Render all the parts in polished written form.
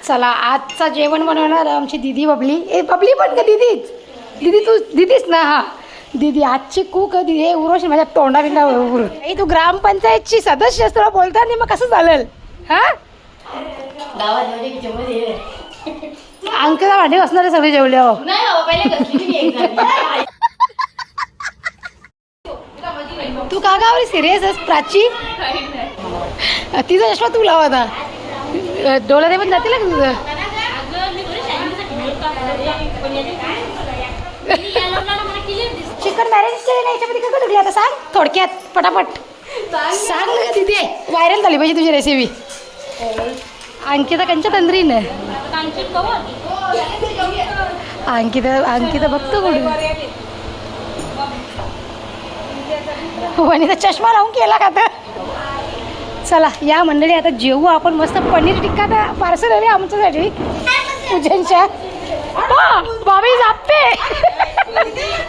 चला आजचा जेवण बनवणार आमची दीदी बबली. ए बबली पण का दीदीच? दीदी तू दीदीच ना? हा दीदी आजची कूक दीदी. हे उरोश माझ्या तोंडाबिंडा उरू. ए तू ग्रामपंचायतची सदस्य तुला बोलता नाही मग कसं चालेल? हा अंकला भांडे असणार आहे सगळे जेवले हो. तू का गावली सिरियस आहेस प्राची? तिचा चष्मा तू लावा आता डोळ्याने पण जाते ना तुझं. चिकन मॅरेज केले नाही याच्यामध्ये काय तुला आता सांग थोडक्यात पटापट सांग ना दिदी. व्हायरल झाली पाहिजे तुझी रेसिपी. अंकिता कंच्या तंद्रीन अंकिता बघतो कुठे वनिता चष्मा लावून केला का तर. चला या मंडळी आता जेवू आपण मस्त. पनीर टिक्का तर पार्सल आले आमच्यासाठी पूजनच्या. बाबी जापते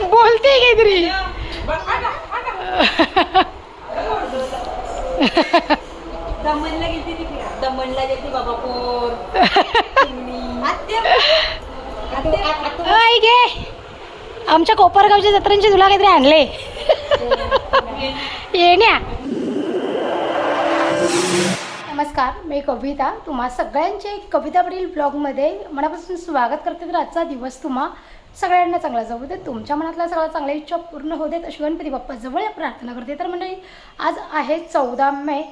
बोलते काहीतरी. आमच्या कोपरगावच्या जत्रांची तुला काहीतरी आणले येण्या. नमस्कार, मी कविता. तुम्हा सगळ्यांचे कवितावरील ब्लॉगमध्ये मनापासून स्वागत करते. तर आजचा दिवस तुम्हा सगळ्यांना चांगला जाऊ दे. तुमच्या मनातल्या सगळ्या चांगल्या इच्छा पूर्ण होऊ देत अशी गणपती बाप्पा जवळ प्रार्थना करते. तर मंडळी आज आहे 14 मे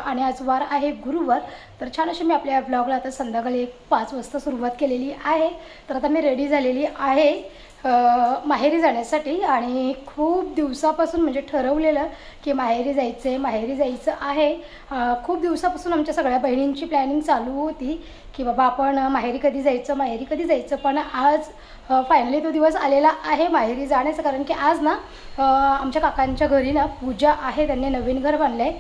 आणि आज वार आहे गुरुवार. तर छान अशी मी आपल्या ब्लॉगला आता संध्याकाळी 5 वाजता सुरुवात केलेली आहे. तर आता मी रेडी झालेली आहे माहेरी जाण्यासाठी. आणि खूप दिवसापासून म्हणजे ठरवलेलं की माहेरी जायचं आहे. खूप दिवसापासून आमच्या सगळ्या बहिणींची प्लॅनिंग चालू होती की बाबा आपण माहेरी कधी जायचं. पण आज फायनली तो दिवस आलेला आहे माहेरी जाण्याचं. कारण की आज ना आमच्या काकांच्या घरी ना पूजा आहे. त्यांनी नवीन घर बांधलं आहे,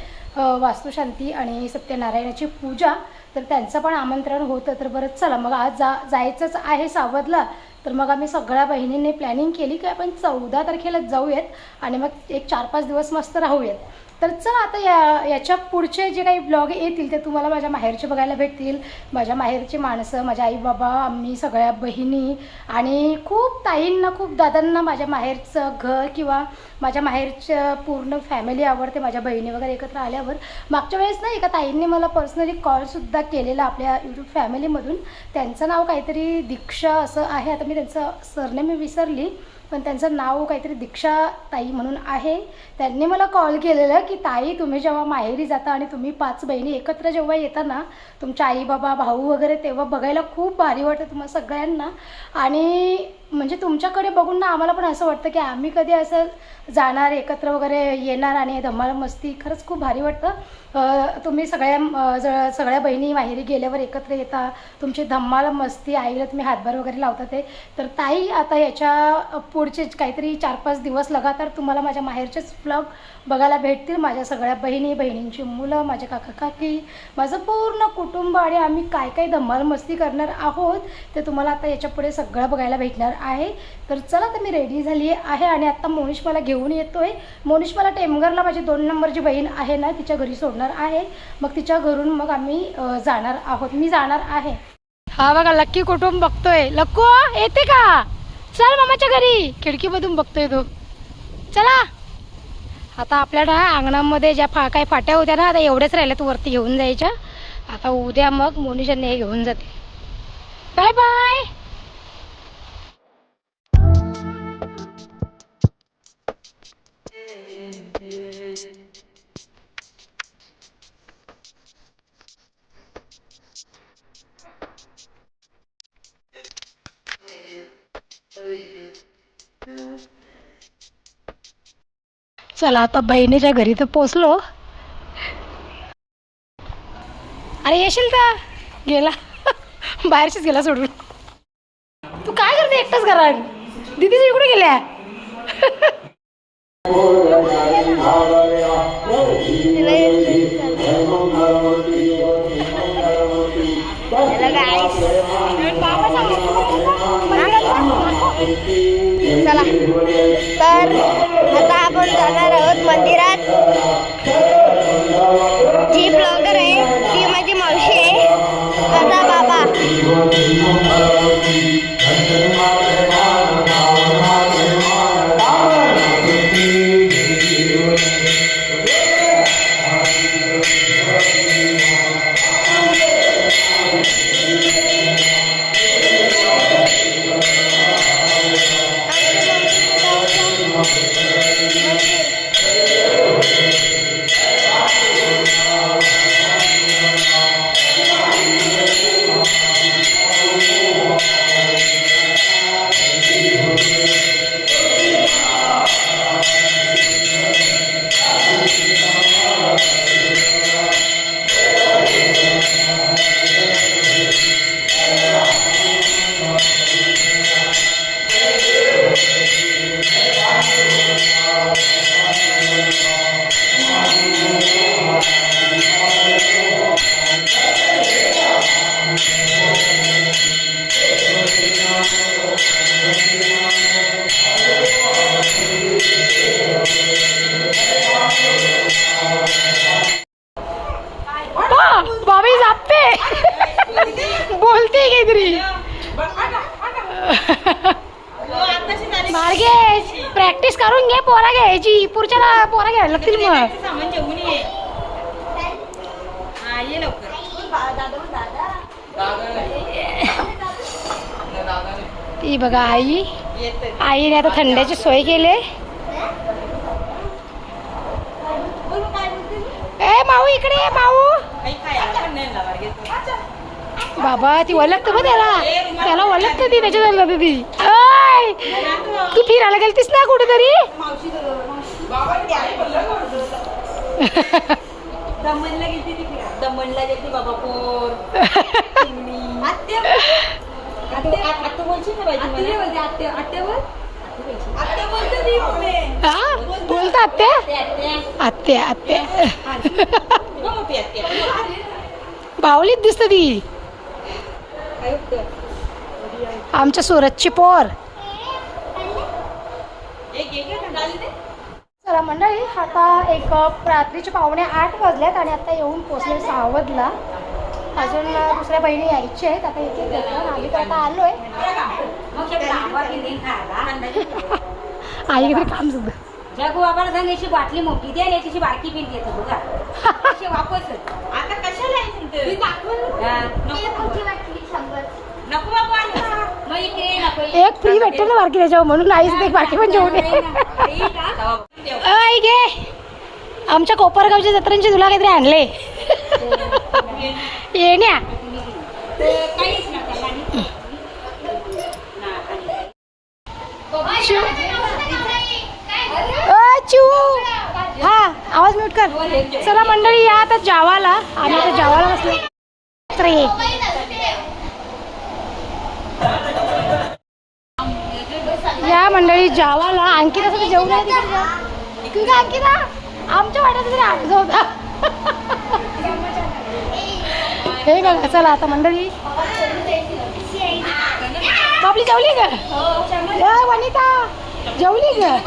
वास्तुशांती आणि सत्यनारायणाची पूजा. तर त्यांचं पण आमंत्रण होतं. तर बरंच चला मग आज जायचंच आहे सावधला. तर मग आम्ही सगळ्या बहिणींनी प्लॅनिंग केली की आपण 14 तारखेला जाऊयात आणि मग एक 4-5 दिवस मस्त राहूयात. तर चला आता याच्या पुढचे जे काही ब्लॉग येतील ते तुम्हाला माझ्या माहेरचे बघायला भेटतील. माझ्या माहेरची माणसं, माझ्या आई बाबा, आम्ही सगळ्या बहिणी आणि खूप ताईंना खूप दादांना माझ्या माहेरचं घर किंवा माझ्या माहेरचं पूर्ण फॅमिली आवडते. माझ्या बहिणी वगैरे एकत्र आल्यावर मागच्या वेळेस ना एका ताईंनी मला पर्सनली कॉलसुद्धा केलेला आपल्या यूट्यूब फॅमिलीमधून. त्यांचं नाव काहीतरी दीक्षा असं आहे. आता मी त्यांचं सरनेम मी विसरली पण त्यांचं नाव काहीतरी दीक्षा ताई म्हणून आहे. त्यांनी मला कॉल केलेला की ताई तुम्ही जेव्हा माहेरी जाता आणि तुम्ही 5 बहिणी एकत्र जेव्हा येता ना तुमच्या आई बाबा भाऊ वगैरे तेव्हा बघायला खूप भारी वाटतं तुम्हाला सगळ्यांना. आणि म्हणजे तुमच्याकडे बघून ना आम्हाला पण असं वाटतं की आम्ही कधी असं जाणार एकत्र वगैरे येणार आणि धमाल मस्ती. खरंच खूप भारी वाटतं. तुम्ही सगळ्या बहिणी माहेरी गेल्यावर एकत्र येता, तुमची धमाल मस्ती, आईला तुम्ही हातभार वगैरे लावता ते. तर ताई आता याच्या पुढचे काहीतरी 4-5 दिवस लगातार तुम्हाला माझ्या माहेरचेच ब्लॉग बघायला भेटतील. माझ्या सगळ्या बहिणींची मुलं, माझे काका काकी, माझं पूर्ण कुटुंब आणि आम्ही काय काय धमाल मस्ती करणार आहोत ते तुम्हाला आता याच्या पुढे सगळं बघायला भेटणार आहे. तर चला तर मी रेडी झाली आहे आणि आत्ता मोनिश मला घेऊन येतोय. मोनिश मला टेमघरला माझी 2 नंबरची बहीण आहे ना तिच्या घरी सोडणार आहे. मग तिच्या घरून मग आम्ही जाणार आहोत. मी जाणार आहे. हा बघा लक्की कुटुंब बघतोय. लक्कू येते का? चल मामाच्या घरी. खिडकीमधून बघतोय तो. चला आता आपल्या अंगणामध्ये ज्या काही फाट्या होत्या ना आता एवढेच राहिल्या तू वरती घेऊन जायच्या. आता उद्या मग मोनिशांनी हे घेऊन जाते. Bye bye. चला आता बहिणीच्या घरी तर पोचलो. अरे येशील तर गेला बाहेरशीच गेला सोडून. तू काय करते एकटाच घरात? दीदी कुठे गेल्या? चला तर आता आपण जाणार आहोत मंदिरात. जी ब्लॉगर आहे ती माझी मावशी आहे, माझा बाबा. पोरा घ्यायची, पुढच्या पोरा घ्यायला लागतील मग. सामान जेवून ये. हा ये लवकर. ती बघा आई, आईने आता थंड्याची सोय केली. ए माऊ इकडे ये माऊ. काही खायला पण नाही लावा घेतो. बाबा ती ओळखतं बघ त्याला ओळखतं ती त्याच्या झालं ती. ऐ तू फिरायला गेलतीस ना कुठेतरी. दमणला गेलती ती. दमणला गेलती बाबापूर. आत्या बोलशील ना पाहिजे मला. आत्या बोलते ती पुढे. हा बोलता आत्या आत्या आत्या बावलीत दिसत ती आमच्या सुरतची पोर. चला मंडळी, आता एक रात्रीचे 7:45 वाजल्यात आणि आता येऊन पोचले सावधला. अजून दुसऱ्या बहिणी यायच्या आहेत. आता एक एक घेतलं आम्ही तर आता आलोय. आई काहीतरी काम सुद्धा जगू बाबाला सांगायची बाटली मोठी द्या आणि त्याची बारकी पिन देतो बघा. वापस आता कशाला नको बाबा. एक फ्री भेटते ना बारकी त्याच्यावर, म्हणून आईच एक बाकी पण जेवण आई घे. आमच्या कोपरगावच्या जत्रांची तुला काहीतरी आणले येण्या. हा आवाज म्यूट कर. चला मंडळी या आता जावाला. आम्ही आता जावाला बसलो. तर ये या मंडळी जावाला. अंकिता सगळं जेवण आहे तिकडे जा. अंकिता आमच्या वाट्यात तरी अर्ज होता. हे बघा चला आता मंडळी. बाबली जेवली का वनिता जेवली का.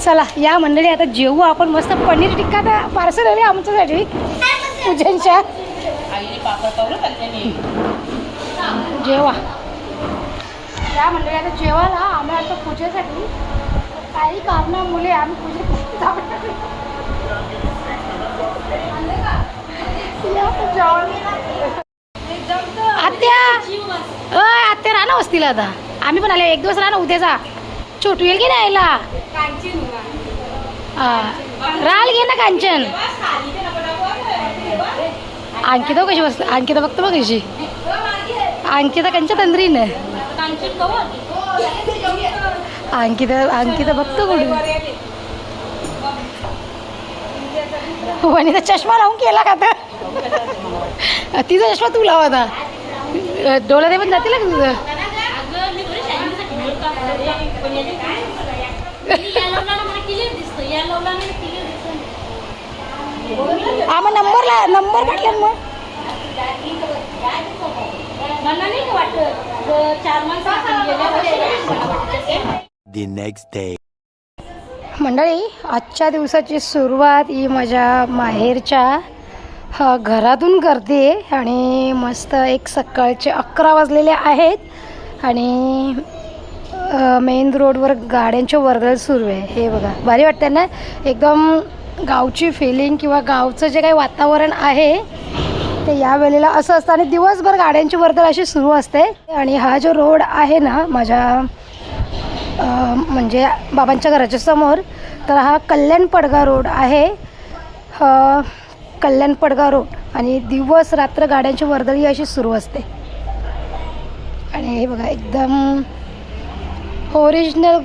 चला या मंडळी आता जेवू आपण मस्त. पनीर टिक्का तर पार्सल आले आमच्यासाठी पूजनच्या. जेवा या मंडळी आता जेवायला. आम्ही आता पूजेसाठी काही कारणामुळे आम्ही पूजे आत्या आत्या राहणं वस्तीला. आता आम्ही पण आले. एक दिवस राहणं उद्याचा. छोटू येईल की नाही यायला. राल घे ना कांचन. अंकिता कशी बसते. अंकिता बघतो बघ कशी. अंकिता कंच्या तंद्रीनं. अंकिता बघतो कुठे. वनिता चष्मा लावून केला का तर. तिचा चष्मा तू लावा आता. डोळा ते पण जातील का तुझं. हा मग नंबर म्हटलं मग. The next day. मंडळी आजच्या दिवसाची सुरुवात ही माझ्या माहेरच्या घरातून करते. आणि मस्त एक सकाळचे 11 वाजलेले आहेत आणि मेन रोडवर गाड्यांची वर्दळ सुरू आहे. हे बघा भारी वाटतं ना एकदम. गावची फिलिंग किंवा गावचं जे काही वातावरण आहे ते या वेळेला असं असतं. आणि दिवसभर गाड्यांची वर्दळ अशी सुरू असते. आणि हा जो रोड आहे ना माझ्या म्हणजे बाबांच्या घराच्या समोर, तर हा कल्याण पडगा रोड आहे. कल्याण पडगा रोड. आणि दिवस रात्र गाड्यांची वर्दळ ही अशी सुरू असते. आणि हे बघा एकदम ओरिजिनल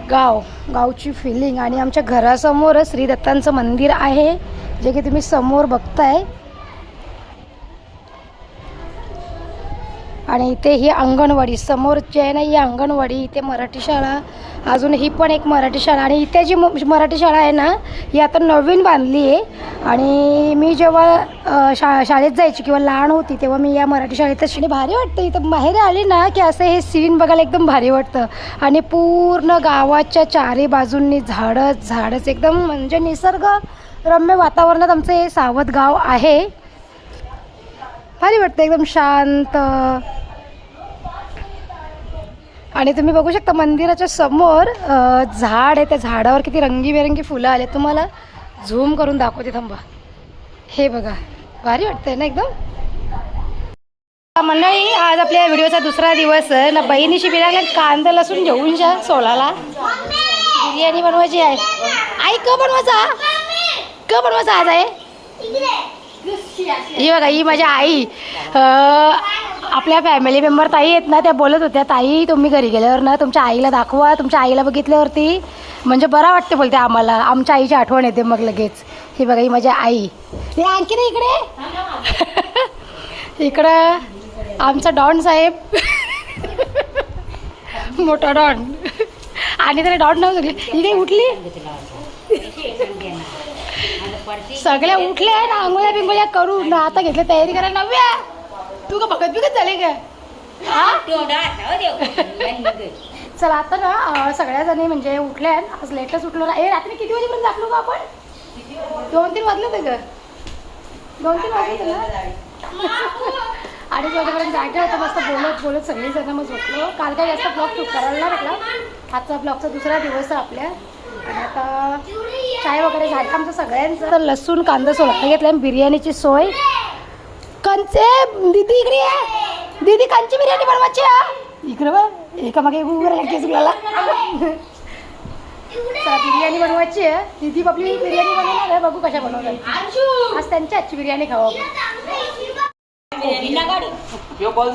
गावची फिलिंग. आणि आमच्या घरासमोरच श्री दत्तांचं मंदिर आहे जे की तुम्ही समोर बघताय. आणि इथे ही अंगणवाडी समोर जे आहे ना, ही अंगणवाडी. इथे मराठी शाळा, अजून ही पण एक मराठी शाळा. आणि इथे जी मराठी शाळा आहे ना ही आता नवीन बांधली आहे. आणि मी जेव्हा शाळेत जायची किंवा लहान होती तेव्हा मी या मराठी शाळेतच. आणि भारी वाटतं इथं बाहेर आली ना की असं हे सीन बघायला एकदम भारी वाटतं. आणि पूर्ण गावाच्या चारी बाजूंनी झाडच एकदम म्हणजे निसर्गरम्य वातावरणात आमचं हे सावध गाव आहे. भारी वाटतं एकदम शांत. आणि तुम्ही बघू शकता मंदिराच्या समोर झाड आहे. त्या झाडावर किती रंगीबेरंगी फुलं आले. तुम्हाला झूम करून दाखवते, थांबा. हे बघा, भारी वाटतंय ना एकदम. मंडळी, आज आपल्या व्हिडिओचा दुसरा दिवस आहे ना. बहिणीशी बिराला कांदा लसूण घेऊन जा सोलाला. बिर्याणी बनवायची आहे. आई बनवायचा आज आहे. ही बघा, ही माझी आई. आपल्या फॅमिली मेंबर ताई आहेत ना, त्या बोलत होत्या, ताई तुम्ही घरी गेल्यावर ना तुमच्या आईला दाखवा. तुमच्या आईला बघितल्यावरती म्हणजे बरं वाटते बोलते आम्हाला. आमच्या आईची आठवण येते मग लगेच. ही बघा, ही माझी आई. हे आणखी ना इकडे इकडं आमचा डॉन साहेब. मोठा डॉन. आणि त्याला डॉन नाव सगळी ही काही उठली. सगळ्या उठल्या ना, आंघोळ्या बिंगोळ्या करून ना आता घेतल्या तयारी करायला. नव्या तू का बघत बिगत झाले का? चला आता ना सगळ्या जणी म्हणजे उठल्या. आज लेटच उठलो ना. रात्री किती वाजेपर्यंत जागलो का आपण? 2-3 वाजले ते ग. 2-3 वाजले ना. 2:30 वाजेपर्यंत जायचं होतं. मस्त बोलत बोलत सगळी जण मग झोपलो. काल काय जास्त ब्लॉग शूट करायला नाही भेटला. आजचा ब्लॉगचा दुसरा दिवस आहे आपल्या. आणि आता चाय वगैरे झालं आमचं सगळ्यांचं. तर लसूण कांदा सोलायला घेतला. बिर्याणीची सोय. कंचे दीदी इकडे आहे. दीदी कंची बिर्याणी बनवायची आहे इकडे बघ. एका मागे उभं राहिलं आपल्याला. चला बिर्याणी बनवायची आहे. दीदी आपली बिर्याणी बनवणार आहे. बघू कशा बनवतात. आज त्यांच्या आजची बिर्याणी खाऊ आपण.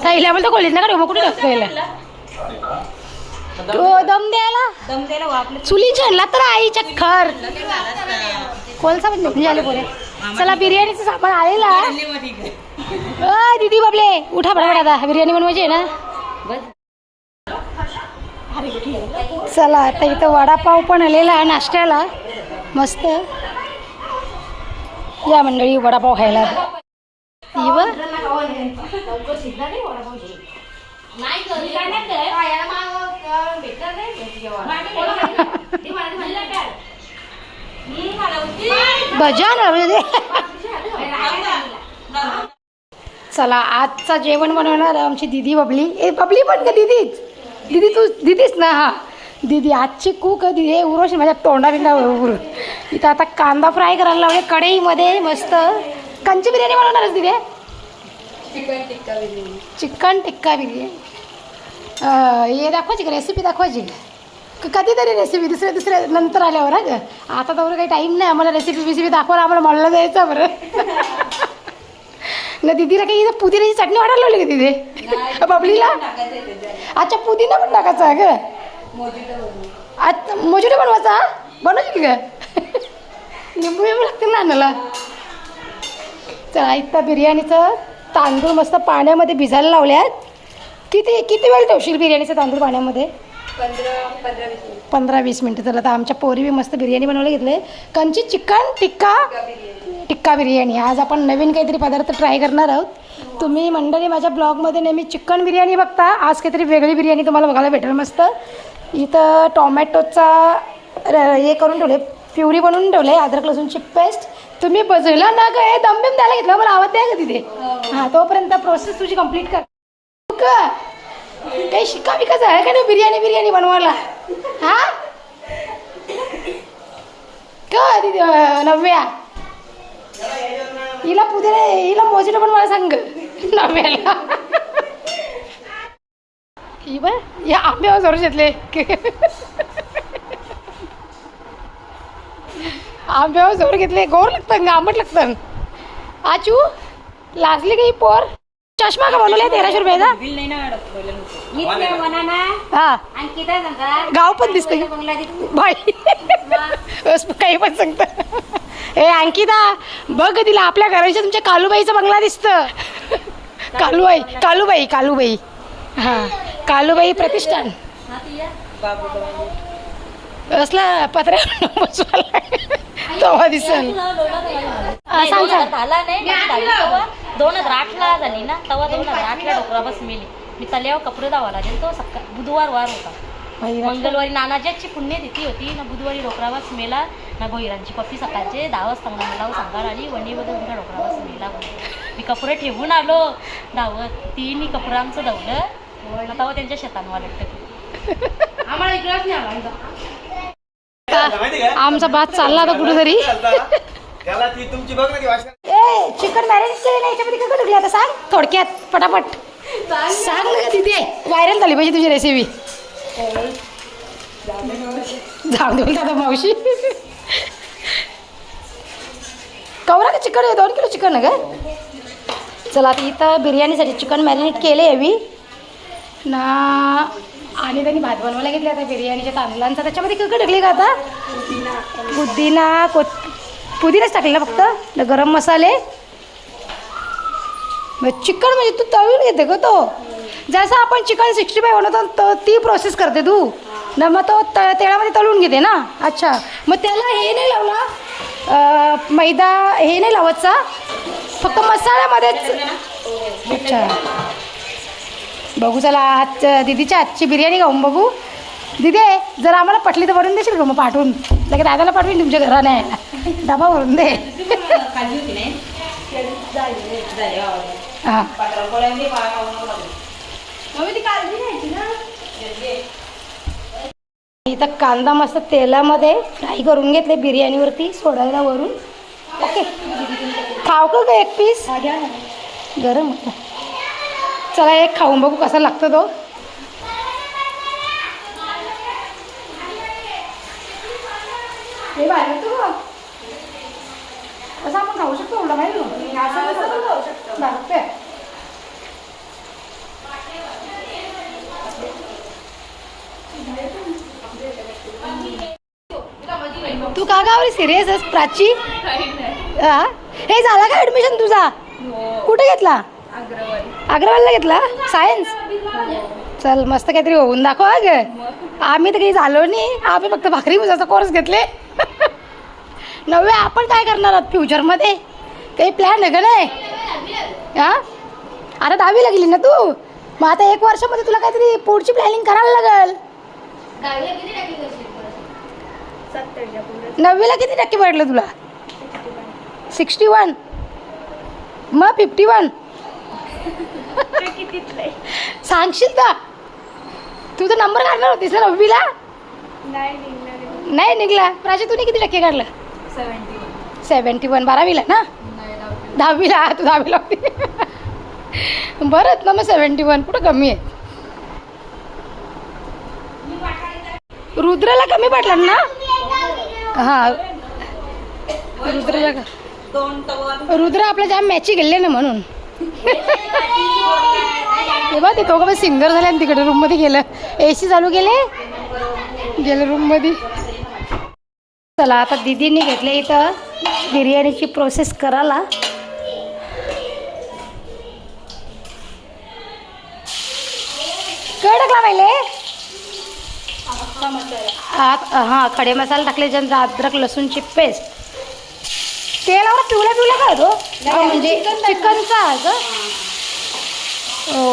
साईला बोलतो कोलीत ना काढू. मग कुठे टाकतो दम द्यायला चुली छानला तर आई चक्कर कोलसा पण घेऊन आले बोले. चला बिर्याणीचं सामान आलेला. दीदी बाबले उठा बरोबर. आता बिर्याणी बनवायची आहे ना. चला आता इथं वडापाव पण आलेला आहे नाश्त्याला. मस्त या मंडळी वडापाव खायला. चला आजचा जेवण बनवणार आमची दीदी बबली. बबली पण का दीदीच? दीदी तू दीदीच ना. हा दीदी आजची कूक दीदी. उरोश माझ्या तोंडाबिंडा उरून. इथं आता कांदा फ्राय करायला लावले कढईमध्ये. मस्त कंची बिर्याणी बनवणारच दीदी. चिकन टिक्का बिर्याणी. हे दाखवायची का रेसिपी? दाखवायची कधीतरी रेसिपी दुसऱ्या नंतर आल्यावर. ग आता तर काही टाईम नाही आम्हाला रेसिपी दाखवायला. आम्हाला मॉलला जायचं बरं ना. दीदीला काही इथं पुदिन्याची चटणी वाटायला लावली का तिथे बबलीला? अच्छा पुदिना पण टाकायचा आहे ग. अच्छा मोजिटो बनवायचा. बनवायची की ग? लिंबू बिंबू लागतील ना आणायला. चला इथं बिर्याणीचं तांदूळ मस्त पाण्यामध्ये भिजायला लावल्यात. किती वेळ ठेवशील बिर्याणीचं तांदूळ पाण्यामध्ये? 15-20 मिनटं. चला आता आमच्या पोरी बी मस्त बिर्याणी बनवायला घेतले. कंची चिकन टिक्का बिर्याणी. आज आपण नवीन काहीतरी पदार्थ ट्राय करणार आहोत. तुम्ही मंडळी माझ्या ब्लॉगमध्ये नेहमी चिकन बिर्याणी बघता. आज काहीतरी वेगळी बिर्याणी तुम्हाला बघायला भेटेल. मस्त इथं टोमॅटोचा हे करून ठेवले, प्युरी बनवून ठेवले. अद्रक लसूणची पेस्ट. तुम्ही बजला ना काय दमबिम द्यायला घेतलं. मला आवाज द्या का तिथे. हां तोपर्यंत प्रोसेस तुझी कंप्लीट कर. का काही शिका बिकायचं आहे का नाही बिर्याणी बनवायला? हा का दीदी नव्या हिला मोजिटो पण मला सांग नव्याला. ही बा या आंब्यावर जरूर घेतले. आंब्यावर जोर घेतले. गोर लागतं आंबट लागतं. आचू लाजली का ही पोर? चष्मा का बनवलाय 1300 रुपयाचा? हा गाव पण दिसते बाई. काही पण सांगतं. ए अंकिता बघ तिला आपल्या घराच्या तुमच्या कालूबाईचा बंगला दिसतं. कालूबाई. हां कालूबाई प्रतिष्ठान. असला पत्र्या बसवायला तेव्हा दिसेल. सांग झाला नाही. 2008ला झाली ना. तेव्हा 2008ला डोकरा बस मेली. मी तल्यावर कपडे धावा लागेल. तो बुधवार होता. मंगळवारी नानाजीची पुण्यतिथी होती ना. बुधवारी डोकरावास मेला ना. भोईरांची पप्पी सकाळचे 10 वाजता मला सांगायला आली वणीमध्ये तुमच्या डोकरावास मेला. मी कपडे ठेवून आलो धावत. तिन्ही कपडे आमचं धावलं. तेव्हा त्यांच्या शेतांवर वाटतं आम्हाला इकडंच नाही आला आमचा भात चालला आता कुठेतरी. त्याला ती तुमची बघ ना ती वाचना. ए चिकन मॅरिनेट केलं नाही याच्यामध्ये काय ढुकली आता सांग थोडक्यात पटापट सांग ना तिथे व्हायरल झाली पाहिजे तुझी रेसिपी. जाऊ दे दादा मावशी. कवरा का चिकन आहे 2 किलो चिकन आहे का. चला आता इथं बिर्याणीसाठी चिकन मॅरिनेट केले हवी ना आणि त्यांनी भात बनवायला घेतले आता बिर्याणीच्या तांदळांचा. त्याच्यामध्ये काय टाकले का आता पुदिना पुदिनाच टाकले ना फक्त गरम मसाले. चिकन म्हणजे तू तळून घेते का तो जसं आपण चिकन 65 बनवतो ती प्रोसेस करते तू ना मग तो तेलामध्ये तळून घेते ना. अच्छा मग त्याला हे नाही लावला मैदा हे नाही लावायचा फक्त मसाल्यामध्येच. अच्छा बघू चला आज दीदीच्या हातची बिर्याणी खाऊन बघू. दीदी जर आम्हाला पटली तर भरून देशील का मग पाठवून लगेच दादाला पाठवीन तुमच्या घराने डबा भरून दे. हां इथं कांदा मस्त तेलामध्ये फ्राय करून घेतले बिर्याणीवरती सोडायला वरून. ओके खाऊ का एक पीस गरम होता. चला एक खाऊन बघू कसा लागतो तो. हे बाहेर तू असं आपण खाऊ शकतो एवढा माहिती खाऊ शकतो. तू का गावली सिरियस आहेस प्राची. हा हे झाला का ऍडमिशन तुझा कुठे घेतला अग्रवालला घेतला सायन्स. चल मस्त काहीतरी होऊन दाखव. ग आम्ही तर काही झालो नाही आम्ही फक्त भाकरी भुजाचा कोर्स घेतले. नव्हे आपण काय करणार आहोत फ्युचरमध्ये काही प्लॅन आहे का नाही. हां आता 10वी लागली ना तू मग आता 1 वर्षामध्ये तुला काहीतरी पुढची प्लॅनिंग करायला लागेल. 9वीला किती टक्के पडलं तुला 61 मग 51 सांगशील का तू तर नंबर काढणार होतीस ना 9वीला. नाही निघला. प्राची तू किती टक्के काढलं 71 12वीला ना 10वीला तू 10वीला होती. बरंच ना मग 71 कुठं कमी आहे. रुद्रला कमी पडलं ना. हां रुद्र आपल्या जाम मॅची गेले ना म्हणून. तेव्हा ते दोघं सिंगर झाले आणि तिकडे रूममध्ये गेलं AC चालू गेलं रूममध्ये. चला आता दीदीने घेतले इथं बिर्याणीची प्रोसेस करायला. काय टाकला पहिले हां खडे मसाले टाकले ज्यांचा अद्रक लसूणची पेस्ट. तेलावर पिवळा काय तो म्हणजे चिकनचा ग. हो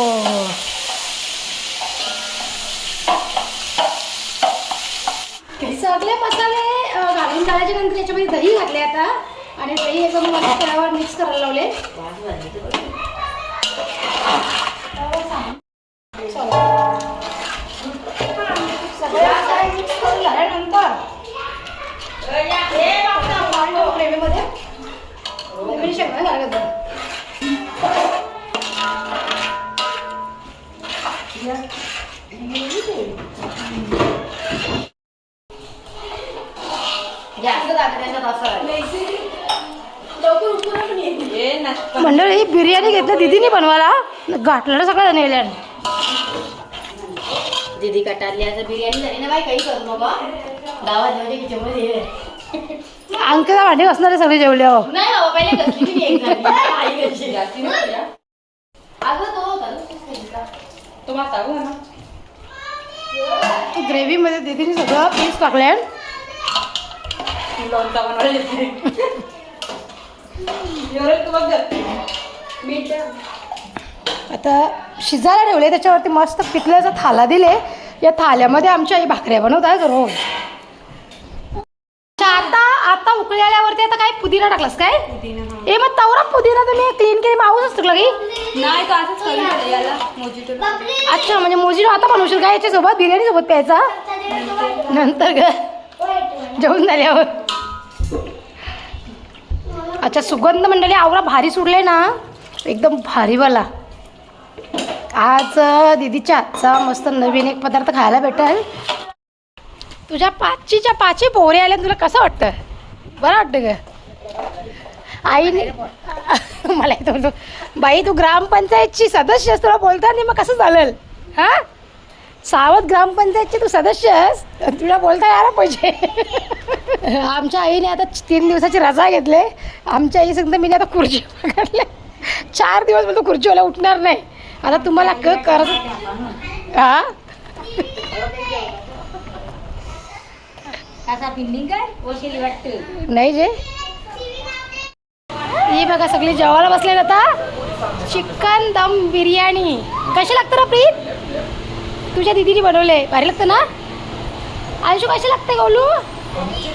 सगळे मसाले घालून झाल्याच्या नंतर याच्यामध्ये दही घातले आता आणि दही एकदम मस्त तव्यावर मिक्स करायला लावले. सगळं मिक्स करून झाल्यानंतर ग्रेव्हीमध्ये शेंगदाणे घालायचं. मंडळी ही बिर्याणी घेतली दीदीने बनवायला गाठलं सगळं नेल्या. दीदी कटारली असं बिर्याणी झाली ना बाई काही करू नका गावात म्हणजे किचनमध्ये अंकला भांडी असणारे सगळे जेवले. हो नाही बाबा पहिले कसली मी एक झाली अगं तो होता तो माता ना ग्रेव्हीमध्ये दीदीने सगळं पीस टाकले. लोणचा बनवले आता शिजायला ठेवले त्याच्यावरती मस्त पिकल्याचा थाला दिले. या थाल्यामध्ये आमच्या आई भाकऱ्या बनवत आहे रोज. आता आता उकळी आल्यावरती आता काय पुदिना टाकले. टाकलास काय ए मग तवरा पुदिना तुम्ही क्लीन केली माऊस असतो की नाही तो असंच करून ठेवलं याला मोजिटो. अच्छा म्हणजे मोजिनो आता बनवशील का याच्यासोबत बिर्याणी सोबत प्यायचा नंतर ग जेवून झाल्यावर. अच्छा सुगंध मंडळी आवरा भारी सुटले ना एकदम भारीवाला. आज दीदीच्या हातचा मस्त नवीन एक पदार्थ खायला भेटेल. तुझ्या पाचीच्या पाची पोरे आल्या तुला कसं वाटतं बरं वाटतं का आईने मला येतो बोलतो बाई तू ग्रामपंचायतची सदस्य आहेस तुला बोलता नाही मग कसं चालेल हां सावध ग्रामपंचायतची तू सदस्य आहेस तुला बोलता यायला पाहिजे. आमच्या आईने आता 3 दिवसाची रजा घेतले. आमच्या आई सांगते मी आता खुर्ची पकडले 4 दिवस बोलतो खुर्चीवाला उठणार नाही. आता तुम्हाला कर्ज हां असा बिल्डिंग काय ओशेली वाटतं नाही जे ही बघा सगळी जेवायला बसले आता. चिकन दम बिर्याणी कशी लागतं ना प्रीत तुझ्या दीदीने बनवले भारी लागतं ना. आयुष्य कशी लागते गौलू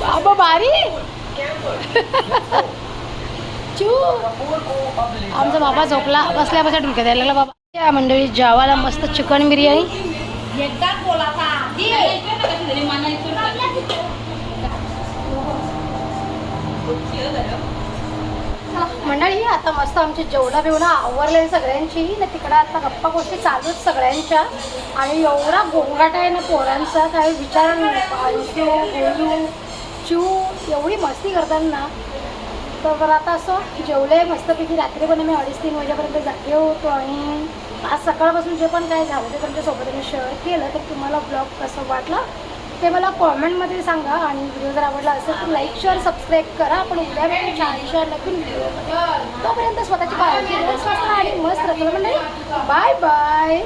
बाबा भारी चू आमचा बाबा झोपला बसल्या बसल्या डुलक्या द्यायला लागला बाबा. या मंडळी जेवायला मस्त चिकन बिर्याणी. मंडळी आता मस्त आमची जेवढा बिवणा आवरले सगळ्यांची ना तिकडं आता गप्पा गोष्टी चालूच सगळ्यांच्या. आणि एवढा गोंगाट आहे ना पोरांचा काय विचार आयुष्य गोलू चू एवढी मस्ती करतात ना. तर आता असं जेवले मस्तपैकी. रात्री पण आम्ही 2:30-3 वाजेपर्यंत जागे होतो. आणि आज सकाळपासून जे पण काय झालं ते तुमच्यासोबत मी शेअर केलं. तर तुम्हाला ब्लॉग कसं वाटला ते मला कॉमेंटमध्ये सांगा. आणि व्हिडिओ जर आवडला असेल तर लाईक शेअर सबस्क्राईब करा. आपण उद्या भेटू छानशा नवीन व्हिडिओमध्ये. तोपर्यंत स्वतःची काळजी घ्या स्वस्त आणि मस्त राहा. म्हणजे बाय बाय.